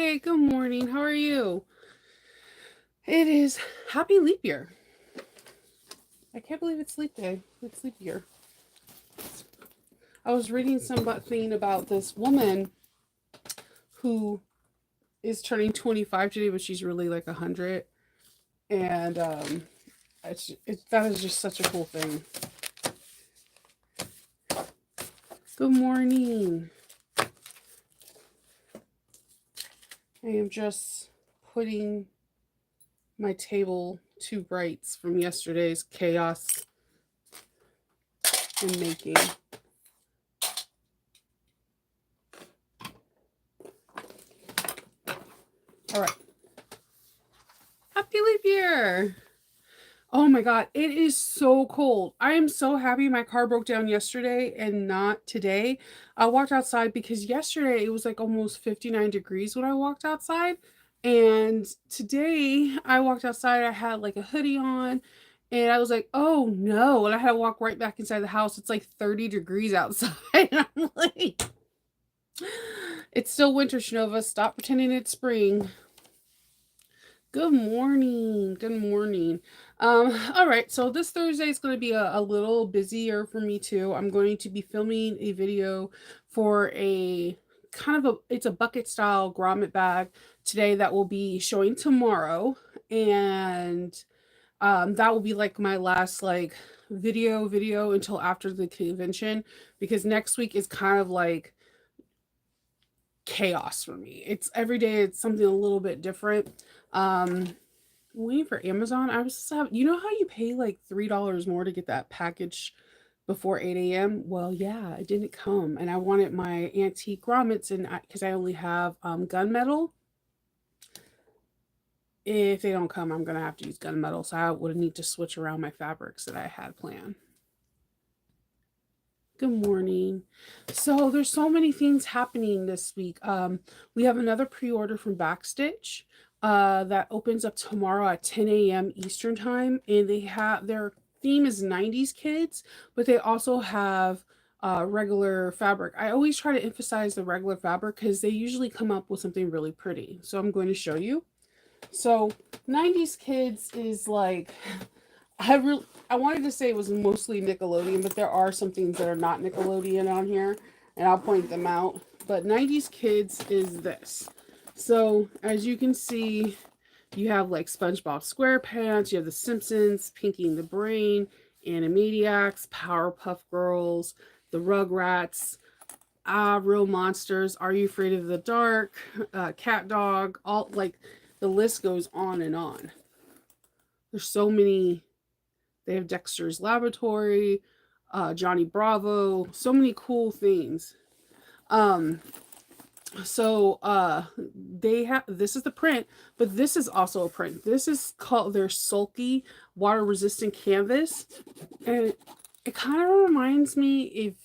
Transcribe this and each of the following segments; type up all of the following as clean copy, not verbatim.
Hey, good morning. How are you? It is happy leap year. I can't believe it's leap day. It's leap year. I was reading something about this woman who is turning 25 today, but she's really like 100. And that is just such a cool thing. Good morning. I am just putting my table to rights from yesterday's chaos and making. All right. Happy leap year. Oh my god, it is so cold. I am so happy my car broke down yesterday and not today. I walked outside because yesterday it was like almost 59 degrees when I walked outside. And today I walked outside, I had like a hoodie on, and I was like, oh no. And I had to walk right back inside the house. It's like 30 degrees outside. And I'm like, it's still winter, Shnova. Stop pretending it's spring. Good morning. Good morning. All right, so this Thursday is going to be a little busier for me too. I'm going to be filming a video for a it's a bucket style grommet bag today that will be showing tomorrow. And that will be like my last like video until after the convention, because next week is kind of like chaos for me. It's every day it's something a little bit different. Waiting for Amazon. I was just you know how you pay like $3 more to get that package before 8 a.m.? Well, yeah, it didn't come, and I wanted my antique grommets, and because I only have gunmetal. If they don't come, I'm gonna have to use gunmetal, so I would need to switch around my fabrics that I had planned. Good morning. So there's so many things happening this week. We have another pre-order from Backstitch that opens up tomorrow at 10 a.m. Eastern time, and they have their theme is 90s kids, but they also have regular fabric. I always try to emphasize the regular fabric because they usually come up with something really pretty. So I'm going to show you. So 90s kids is like I wanted to say it was mostly Nickelodeon, but there are some things that are not Nickelodeon on here, and I'll point them out. But 90s Kids is this. So, as you can see, you have like SpongeBob SquarePants, you have The Simpsons, Pinky and the Brain, Animaniacs, Powerpuff Girls, The Rugrats, Real Monsters, Are You Afraid of the Dark, Cat Dog, all like the list goes on and on. There's so many. They have Dexter's Laboratory, Johnny Bravo, so many cool things. They have, this is the print, but this is also a print. This is called their Sulky water resistant canvas, and it kind of reminds me of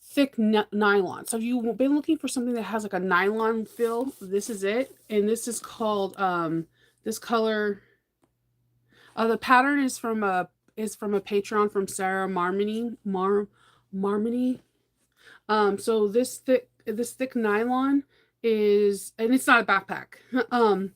thick nylon. So if you've been looking for something that has like a nylon feel, this is it. And this is called this color. The pattern is from a Patreon from Sarah Marmony. Marmony. So this thick nylon is, and it's not a backpack.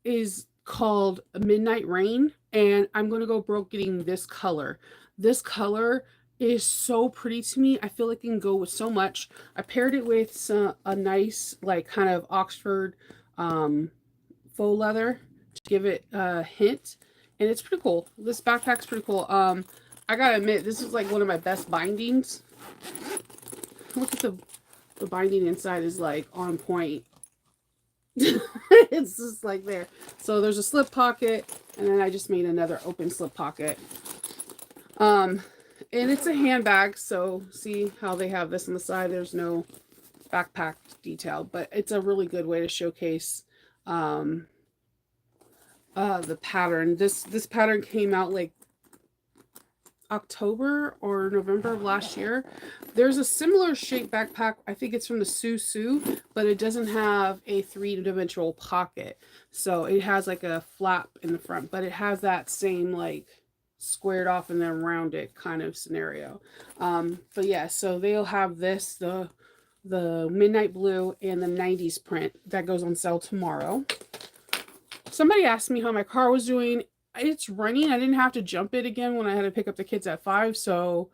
Is called Midnight Rain, and I'm gonna go broke getting this color. This color is so pretty to me. I feel like it can go with so much. I paired it with a nice like kind of Oxford faux leather to give it a hint, and it's pretty cool. This backpack's pretty cool. I gotta admit, this is like one of my best bindings. Look at the binding inside is like on point. It's just like there. So there's a slip pocket, and then I just made another open slip pocket. And it's a handbag, so see how they have this on the side. There's no backpack detail, but it's a really good way to showcase the pattern. This pattern came out like October or November of last year. There's a similar shape backpack. I think it's from the Susu, but it doesn't have a three-dimensional pocket. So it has like a flap in the front, but it has that same like squared off and then rounded kind of scenario. But yeah, so they'll have this. The the midnight blue, and the 90s print that goes on sale tomorrow. Somebody asked me how my car was doing. It's running. I didn't have to jump it again when I had to pick up the kids at 5, so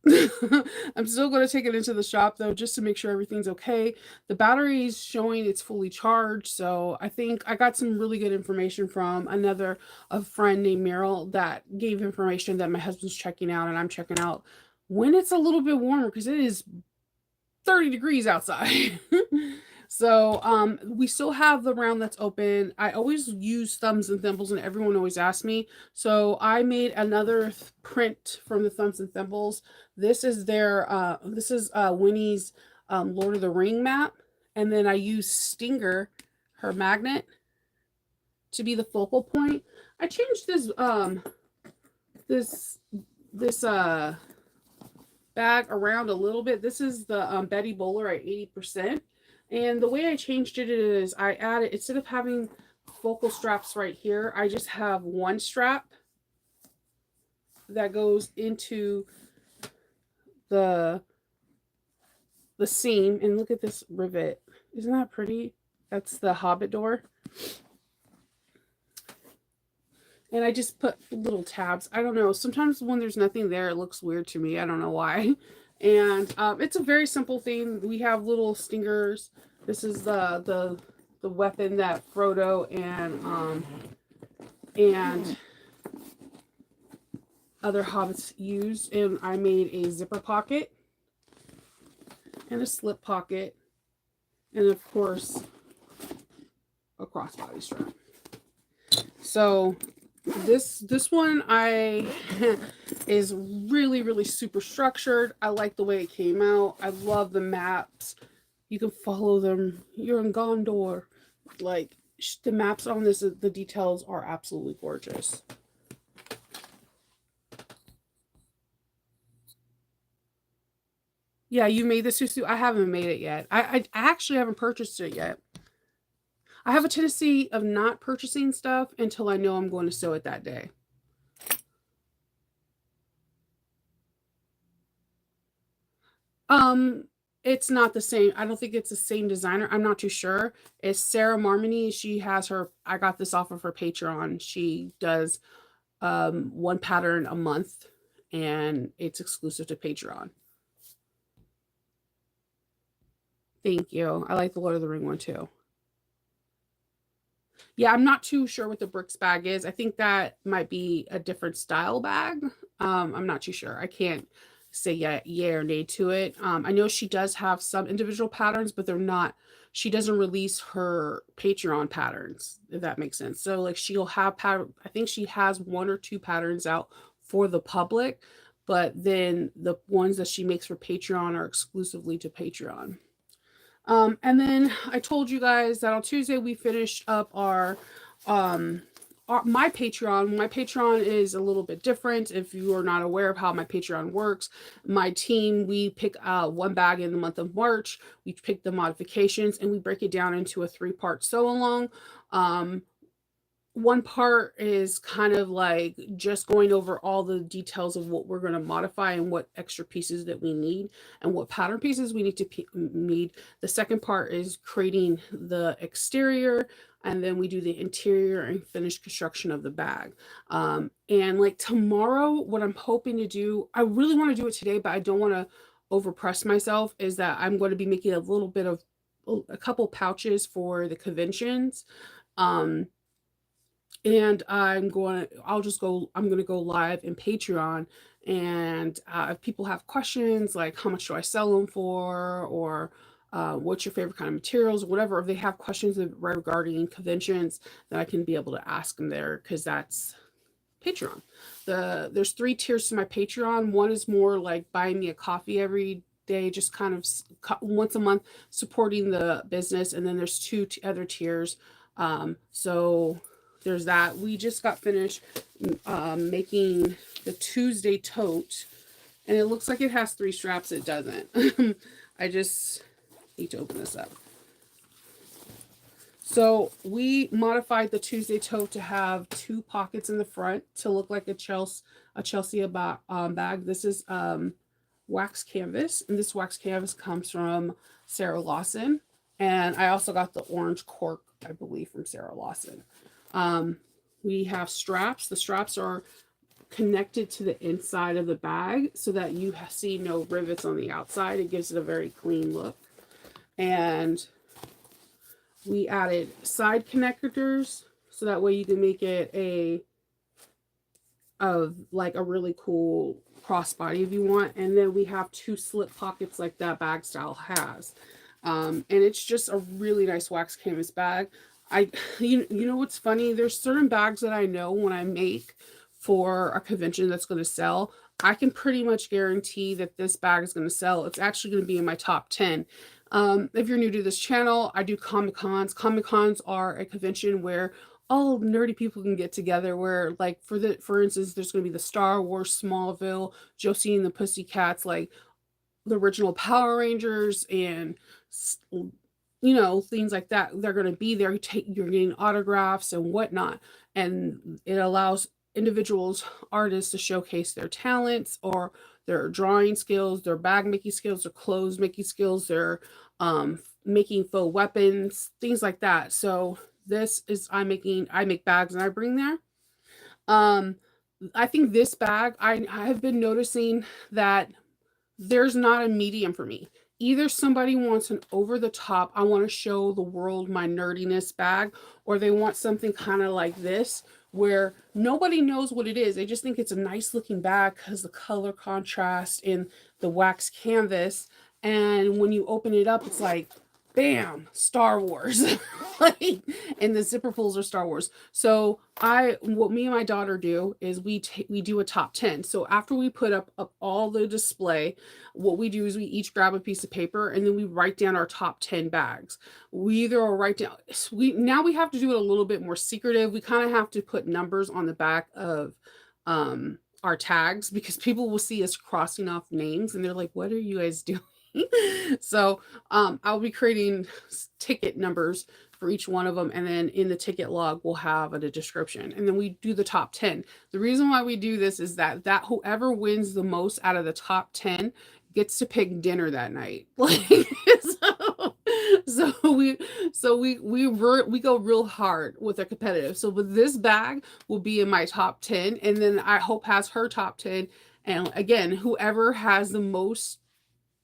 I'm still going to take it into the shop though, just to make sure everything's okay. The battery is showing it's fully charged, so I think I got some really good information from a friend named Meryl that gave information that my husband's checking out and I'm checking out when it's a little bit warmer because it is 30 degrees outside. So we still have the round that's open. I always use thumbs and thimbles and everyone always asks me. So I made another print from the thumbs and thimbles. This is their Winnie's Lord of the Ring map. And then I use Stinger, her magnet, to be the focal point. I changed this bag around a little bit. This is the Betty Bowler at 80%. And the way I changed it is I added, instead of having focal straps right here, I just have one strap that goes into the seam. And look at this rivet. Isn't that pretty? That's the Hobbit door. And I just put little tabs. I don't know. Sometimes when there's nothing there, it looks weird to me. I don't know why. And it's a very simple thing. We have little stingers. This is the weapon that Frodo and other hobbits used. And I made a zipper pocket and a slip pocket, and of course a crossbody strap. So this one is really super structured. I like the way it came out. I love the maps. You can follow them. You're in Gondor. Like the maps on this, the details are absolutely gorgeous. Yeah, you made the susu. I haven't made it yet. I actually haven't purchased it yet. I have a tendency of not purchasing stuff until I know I'm going to sew it that day. It's not the same. I don't think it's the same designer. I'm not too sure. It's Sarah Marmony. She has her, I got this off of her Patreon. She does one pattern a month and it's exclusive to Patreon. Thank you. I like the Lord of the Ring one too. Yeah, I'm not too sure what the Bricks bag is. I think that might be a different style bag. I'm not too sure. I can't say yay or nay to it. I know she does have some individual patterns, but they're not, she doesn't release her Patreon patterns, if that makes sense. So like she'll have pattern, I think she has one or two patterns out for the public, but then the ones that she makes for Patreon are exclusively to Patreon. And then I told you guys that on Tuesday we finished up my Patreon. My Patreon is a little bit different. If you are not aware of how my Patreon works, my team, we pick one bag in the month of March. We pick the modifications and we break it down into a 3-part sew along. One part is kind of like just going over all the details of what we're going to modify and what extra pieces that we need and what pattern pieces we need. The second part is creating the exterior, and then we do the interior and finished construction of the bag. And like tomorrow, what I'm hoping to do, I really want to do it today, but I don't want to overpress myself, is that I'm going to be making a little bit of a couple pouches for the conventions. And I'm going to go live in Patreon. And if people have questions like how much do I sell them for, or what's your favorite kind of materials, or whatever, if they have questions regarding conventions, then I can be able to ask them there, because that's Patreon. There's 3 tiers to my Patreon. One is more like buying me a coffee every day, just kind of once a month, supporting the business. And then there's 2 other tiers. So there's that. We just got finished making the Tuesday tote, and it looks like it has 3 straps. It doesn't. I just need to open this up. So we modified the Tuesday tote to have 2 pockets in the front to look like a Chelsea bag. This is wax canvas, and this wax canvas comes from Sarah Lawson. And I also got the orange cork, I believe, from Sarah Lawson. Um, we have straps. The straps are connected to the inside of the bag so that you see no rivets on the outside. It gives it a very clean look. And we added side connectors so that way you can make it like a really cool crossbody if you want. And then we have 2 slip pockets like that bag style has. And it's just a really nice wax canvas bag. You know what's funny? There's certain bags that I know when I make for a convention that's going to sell, I can pretty much guarantee that this bag is going to sell. It's actually going to be in my top 10. If you're new to this channel, I do Comic Cons. Comic Cons are a convention where all nerdy people can get together. Where, like, for instance, there's going to be the Star Wars Smallville, Josie and the Pussycats, like the original Power Rangers, and things like that. They're going to be there. You're getting autographs and whatnot, and it allows individuals, artists, to showcase their talents or their drawing skills, their bag making skills, their clothes making skills, their making faux weapons, things like that. So this is I make bags and I bring there. I think this bag, I have been noticing that there's not a medium for me. Either somebody wants an over the top, I want to show the world my nerdiness bag, or they want something kind of like this where nobody knows what it is. They just think it's a nice looking bag because the color contrast in the wax canvas. And when you open it up, it's like, bam, Star Wars. Like, and the zipper pulls are Star Wars. So what me and my daughter do is we do a top 10. So after we put up all the display, what we do is we each grab a piece of paper and then we write down our top 10 bags. We either write down, now we have to do it a little bit more secretive. We kind of have to put numbers on the back of our tags because people will see us crossing off names and they're like, what are you guys doing? So I'll be creating ticket numbers for each one of them, and then in the ticket log we'll have a description, and then we do the top 10. The reason why we do this is that whoever wins the most out of the top 10 gets to pick dinner that night. Like, we go real hard with a competitive. So with this bag will be in my top 10, and then I hope has her top 10, and again, whoever has the most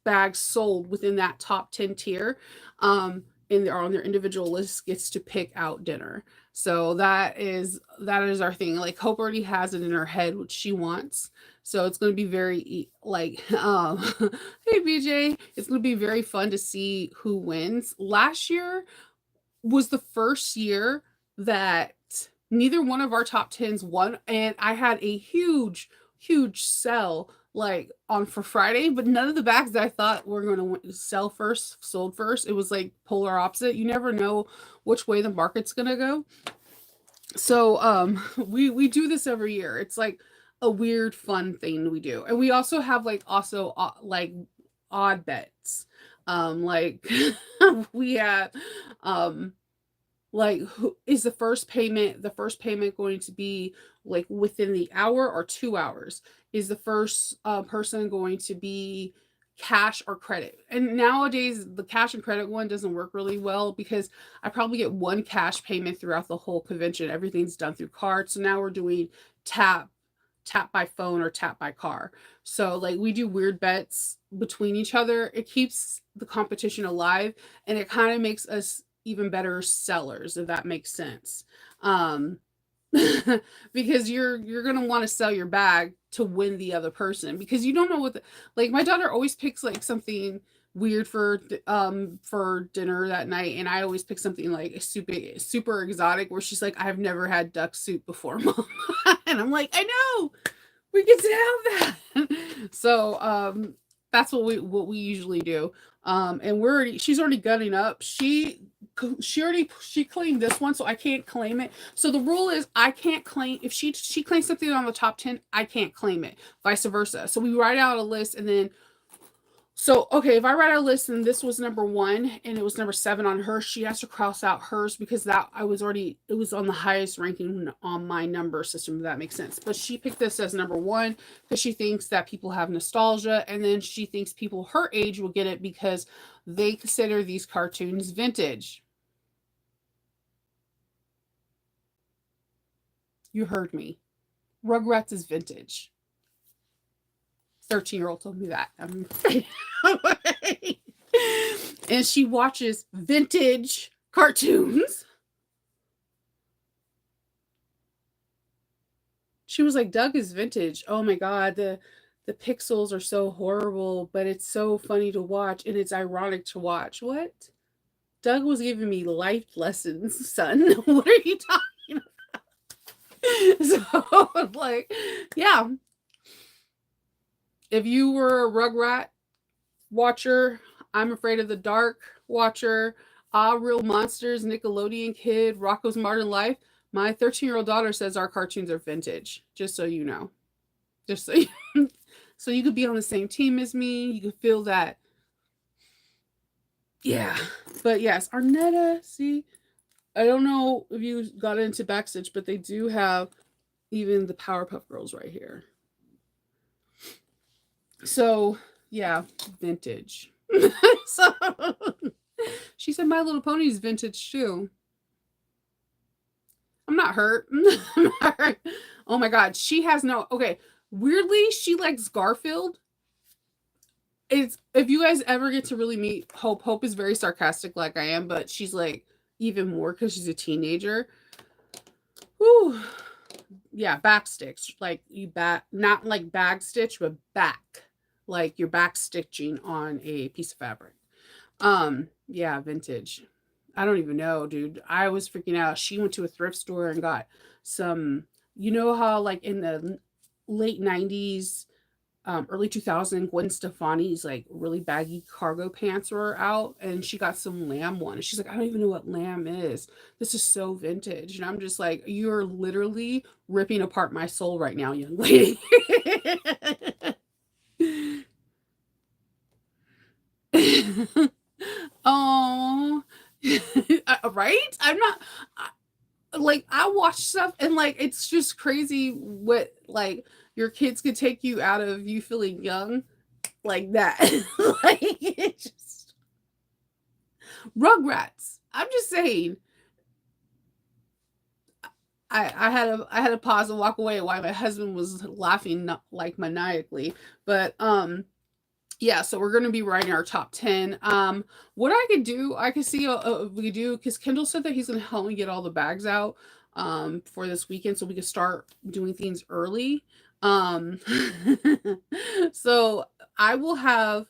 bags sold within that top 10 tier on their individual list gets to pick out dinner. So that is our thing. Like, Hope already has it in her head what she wants, so it's going to be very like hey BJ, it's going to be very fun to see who wins. Last year was the first year that neither one of our top 10s won, and I had a huge sell like on for Friday, but none of the bags that I thought were going to sell first sold first. It was like polar opposite. You never know which way the market's going to go. So we do this every year. It's like a weird fun thing we do. And we also have like like odd bets. Like we have like, who is the first payment going to be like within the hour or 2 hours? Is the first person going to be cash or credit? And nowadays the cash and credit one doesn't work really well because I probably get one cash payment throughout the whole convention. Everything's done through card. So now we're doing tap by phone or tap by car. So like we do weird bets between each other. It keeps the competition alive, and it kind of makes us even better sellers, if that makes sense. Because you're gonna want to sell your bag to win the other person, because you don't know what like my daughter always picks like something weird for dinner that night, and I always pick something like super exotic where she's like, I've never had duck soup before, Mom. And I'm like, I know, we get to have that. So that's what we usually do. And she's already gunning up. She claimed this one, so I can't claim it. So the rule is I can't claim if she claims something on the top 10, I can't claim it. Vice versa. So we write out a list, and then So, okay, if I write a list and this was number 1 and it was number 7 on her, she has to cross out hers because that I was already it was on the highest ranking on my number system, if that makes sense. But she picked this as number 1 because she thinks that people have nostalgia, and then she thinks people her age will get it because they consider these cartoons vintage. You heard me. Rugrats is vintage. 13-year-old told me that. And she watches vintage cartoons. She was like, Doug is vintage. Oh my god, the pixels are so horrible, but it's so funny to watch and it's ironic to watch. What? Doug was giving me life lessons, son. What are you talking about? So like, yeah. If you were a Rugrat watcher, I'm Afraid of the Dark watcher, Ah Real Monsters, Nickelodeon Kid, Rocco's Modern Life, my 13-year-old daughter says our cartoons are vintage. Just so you know. Just so you, so you could be on the same team as me. You could feel that. Yeah. But yes, Arnetta, see, I don't know if you got into Backstitch, but they do have even the Powerpuff Girls right here. So, yeah, vintage. So, she said My Little Pony is vintage too. I'm not hurt. I'm not hurt. Oh my god, she has no. Okay, weirdly, she likes Garfield. It's if you guys ever get to really meet Hope. Hope is very sarcastic, like I am, but she's like even more because she's a teenager. Whew. Yeah, backstitch. Like you back, not like bag stitch, but back. Like you're back stitching on a piece of fabric. Yeah, vintage. I don't even know, dude. I was freaking out. She went to a thrift store and got some, you know how like in the late 90s, early 2000, Gwen Stefani's like really baggy cargo pants were out, and she got some lamb one. And she's like, I don't even know what lamb is. This is so vintage. And I'm just like, you're literally ripping apart my soul right now, young lady. Oh, right? I'm not like I watch stuff and like it's just crazy what like your kids could take you out of you feeling young like that. Like it's just Rugrats. I'm just saying. I had to pause and walk away while my husband was laughing not, like maniacally. But yeah, so we're gonna be writing our top 10. What I could do, I could see we do because Kendall said that he's gonna help me get all the bags out for this weekend so we can start doing things early. Um so I will have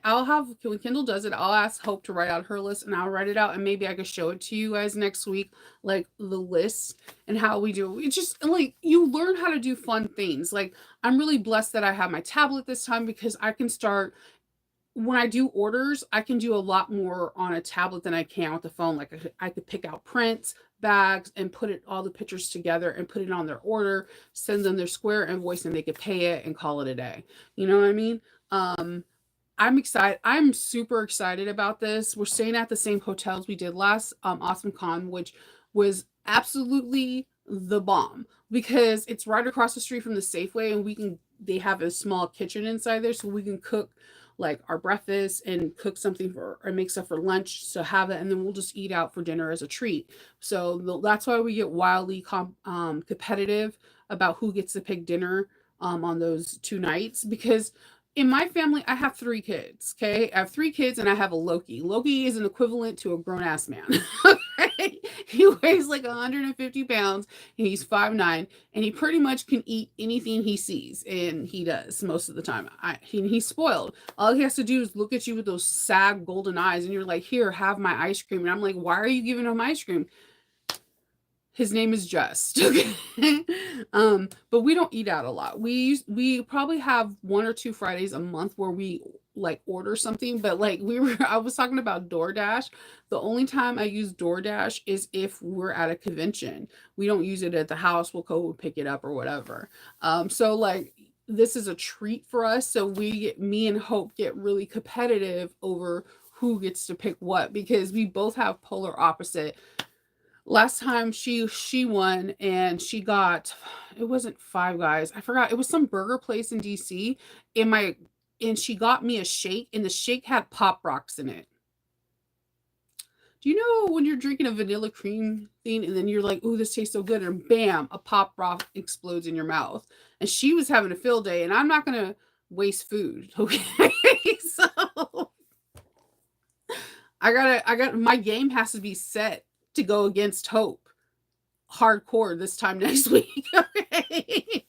I'll have when Kendall does it, I'll ask Hope to write out her list and I'll write it out and maybe I could show it to you guys next week, like the list and how we do. It's just like you learn how to do fun things. Like I'm really blessed that I have my tablet this time because I can start when I do orders, I can do a lot more on a tablet than I can with the phone. Like I could pick out prints, bags, and put it all the pictures together and put it on their order, send them their Square invoice, and they could pay it and call it a day. You know what I mean? I'm excited. I'm super excited about this. We're staying at the same hotels we did last Awesome Con, which was absolutely the bomb because it's right across the street from the Safeway, and they have a small kitchen inside there, so we can cook like our breakfast and cook something for or make stuff for lunch. So have it, and then we'll just eat out for dinner as a treat. So that's why we get wildly competitive about who gets to pick dinner on those 2 nights because in my family, I have 3 kids. Okay, I have 3 kids, and I have a Loki. Loki is an equivalent to a grown ass man. Okay, he weighs like 150 pounds, and he's 5'9", and he pretty much can eat anything he sees, and he does most of the time. He's spoiled. All he has to do is look at you with those sad golden eyes, and you're like, "Here, have my ice cream." And I'm like, "Why are you giving him ice cream?" His name is Just. Okay. But we don't eat out a lot. We probably have 1 or 2 Fridays a month where we like order something, but like I was talking about DoorDash. The only time I use DoorDash is if we're at a convention. We don't use it at the house. We'll go pick it up or whatever. So like this is a treat for us. So me and Hope get really competitive over who gets to pick what, because we both have polar opposite. Last time she won, and she got, it wasn't Five Guys. I forgot. It was some burger place in DC. In my and she got me a shake, and the shake had Pop Rocks in it. Do you know when you're drinking a vanilla cream thing and then you're like, "Ooh, this tastes so good," and bam, a Pop Rock explodes in your mouth. And she was having a field day, and I'm not gonna waste food. Okay, so I got my game has to be set to go against Hope hardcore this time next week. Okay.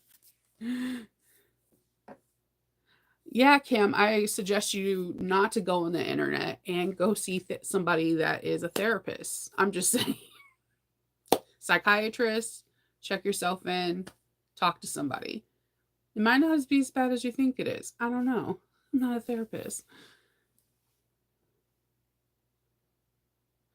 Yeah, Cam, I suggest you not to go on the internet and go see somebody that is a therapist. I'm just saying, psychiatrist, check yourself in, talk to somebody. It might not be as bad as you think it is. I don't know. I'm not a therapist.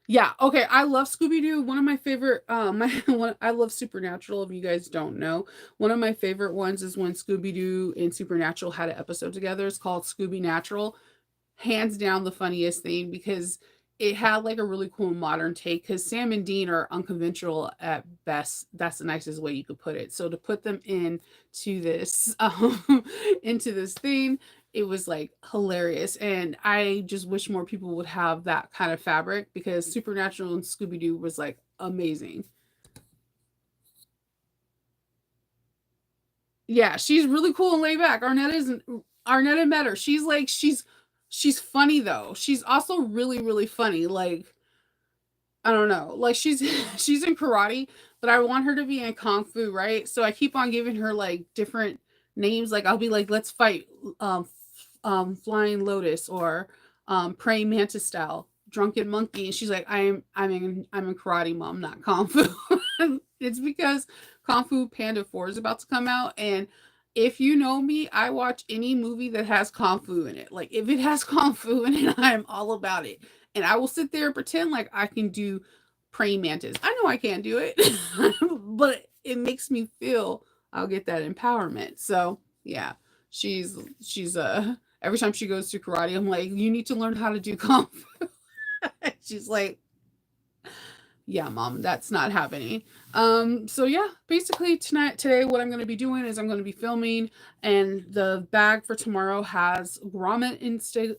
Yeah, okay, I love Scooby-Doo. One of my favorite, my one I love Supernatural, if you guys don't know. One of my favorite ones is when Scooby-Doo and Supernatural had an episode together. It's called Scooby Natural. Hands down the funniest thing, because it had like a really cool modern take, because Sam and Dean are unconventional at best. That's the nicest way you could put it. So to put them in to this into this thing, it was like hilarious. And I just wish more people would have that kind of fabric, because Supernatural and Scooby-Doo was like amazing. Yeah, she's really cool and laid back. Arnett and met her. She's funny though. She's also really, really funny. Like, I don't know. Like, she's she's in karate, but I want her to be in kung fu, right? So I keep on giving her like different names. Like, I'll be like, let's fight flying lotus, or praying mantis style, drunken monkey. And she's like, I'm in karate, mom, not kung fu. It's because Kung Fu Panda 4 is about to come out, and if you know me, I watch any movie that has kung fu in it. Like, if it has kung fu in it, I'm all about it. And I will sit there and pretend like I can do praying mantis. I know I can't do it, but it makes me feel I'll get that empowerment. So yeah, she's every time she goes to karate, I'm like, you need to learn how to do kung fu. She's like, yeah, mom, that's not happening. So yeah, basically today, what I'm going to be doing is I'm going to be filming, and the bag for tomorrow has grommet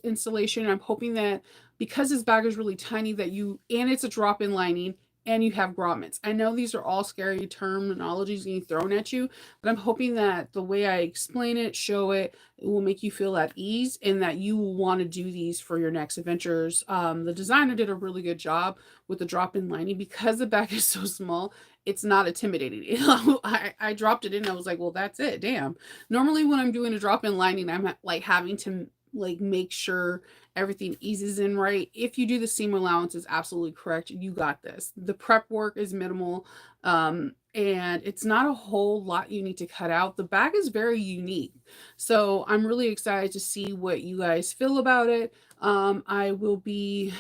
installation. I'm hoping that, because this bag is really tiny, that and it's a drop-in lining, and you have grommets. I know these are all scary terminologies being thrown at you, but I'm hoping that the way I explain it, show it, it will make you feel at ease, and that you will want to do these for your next adventures. The designer did a really good job with the drop-in lining, because the bag is so small. It's not intimidating. I dropped it in. I was like, well, that's it. Damn. Normally, when I'm doing a drop-in lining, I'm like having to like make sure everything eases in right. If you do the seam allowance is absolutely correct, you got this. The prep work is minimal, and it's not a whole lot you need to cut out. The bag is very unique, so I'm really excited to see what you guys feel about it. I will be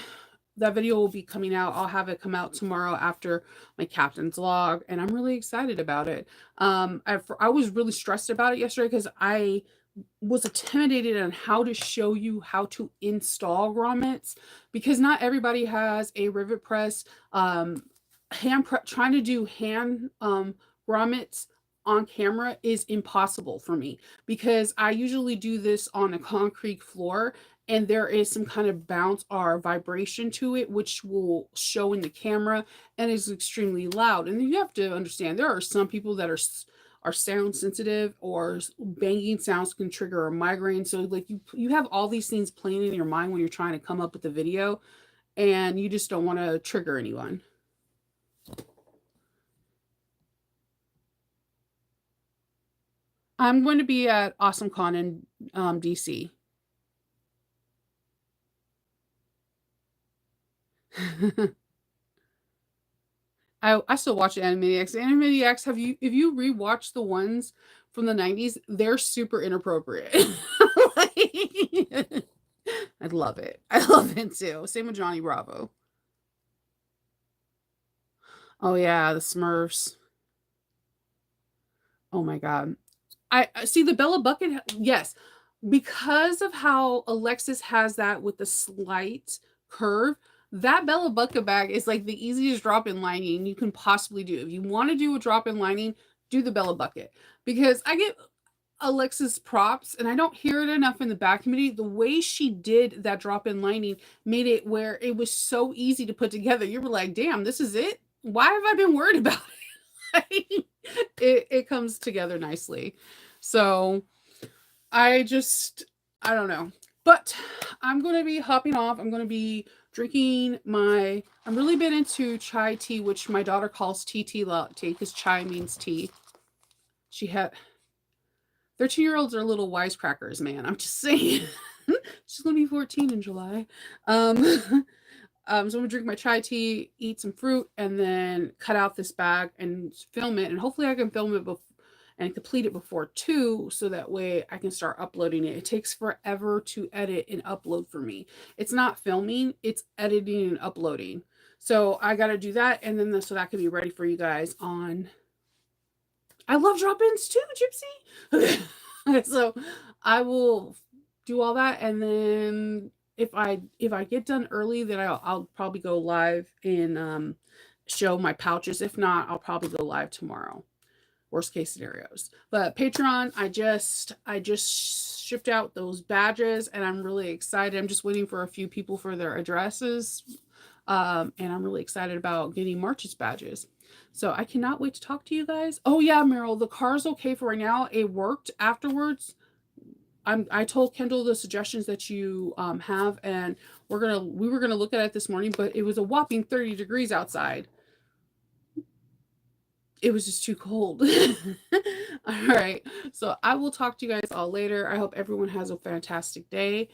That video will be coming out. I'll have it come out tomorrow after my captain's log, and I'm really excited about it. I was really stressed about it yesterday, because I was intimidated on how to show you how to install grommets, because not everybody has a rivet press. Trying to do hand grommets on camera is impossible for me, because I usually do this on a concrete floor, and there is some kind of bounce or vibration to it, which will show in the camera, and is extremely loud. And you have to understand, there are some people that are sound sensitive, or banging sounds can trigger a migraine. So like, you have all these things playing in your mind when you're trying to come up with a video, and you just don't want to trigger anyone. I'm going to be at AwesomeCon in DC. I still watch Animaniacs. Animaniacs, if you rewatch the ones from the 90s, they're super inappropriate. Like, I love it. I love it too. Same with Johnny Bravo. Oh yeah, the Smurfs. Oh my god. I see the Bella bucket. Yes, because of how Alexis has that with the slight curve. That Bella bucket bag is like the easiest drop in lining you can possibly do. If you want to do a drop in lining, do the Bella bucket, because I get Alexis props, and I don't hear it enough in the back community. The way she did that drop in lining made it where it was so easy to put together. You were like, damn, this is it? Why have I been worried about it? It comes together nicely. So I just, I don't know. But I'm going to be hopping off. I'm going to be drinking I'm really been into chai tea, which my daughter calls tea latte because chai means tea. She had 13-year-olds are little wisecrackers, man. I'm just saying. She's gonna be 14 in July. Um, so I'm gonna drink my chai tea, eat some fruit, and then cut out this bag and film it. And hopefully, I can film it and complete it before 2, so that way I can start uploading it. It takes forever to edit and upload for me. It's not filming; it's editing and uploading. So I got to do that, and then so that can be ready for you guys on. I love drop-ins too, Gypsy. So I will do all that, and then if I get done early, then I'll probably go live and show my pouches. If not, I'll probably go live tomorrow. Worst case scenarios. But Patreon, I just shipped out those badges, and I'm really excited. I'm just waiting for a few people for their addresses. And I'm really excited about getting March's badges. So I cannot wait to talk to you guys. Oh yeah, Meryl, the car's okay for right now. It worked afterwards. I told Kendall the suggestions that you have, and we were gonna look at it this morning, but it was a whopping 30 degrees outside. It was just too cold. All right. So I will talk to you guys all later. I hope everyone has a fantastic day.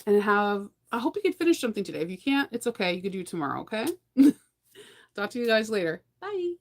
And I hope you can finish something today. If you can't, it's okay. You can do it tomorrow, okay? Talk to you guys later. Bye.